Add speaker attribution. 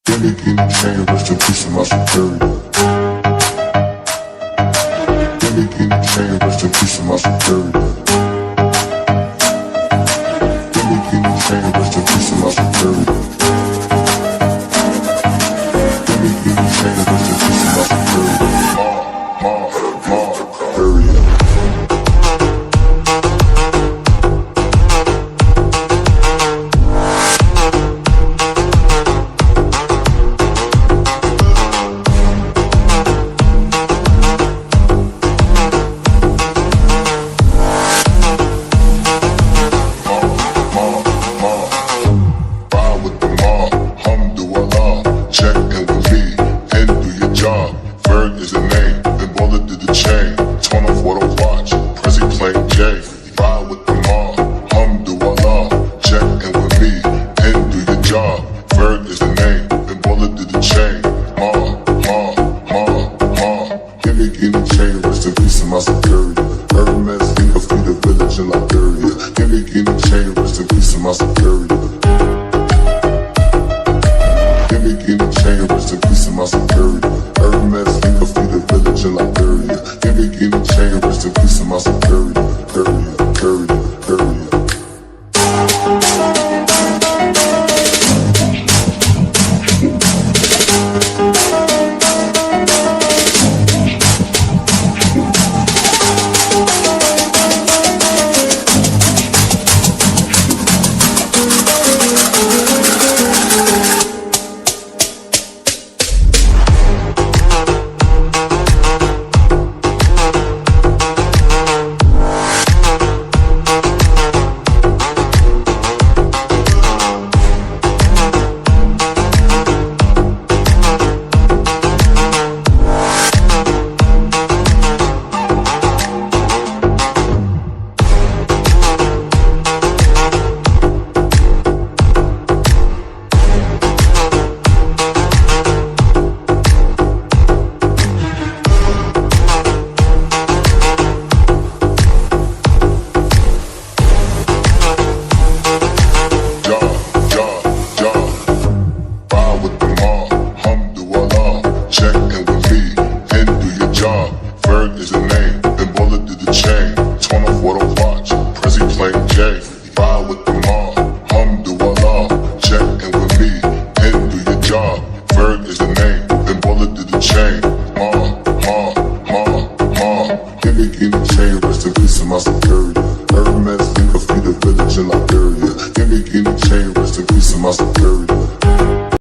Speaker 1: King chain, rest in peace to my superior. King chain, rest in peace to my superior. King chain, rest in peace to my superior. King chain, rest in peace to my superior. Superior. Is the name, then Baller did the chain. Torn off what I watch, Prezi playing J. Ride with the mom, hum do Allah. Check in with me, and do your job. Berg is the name.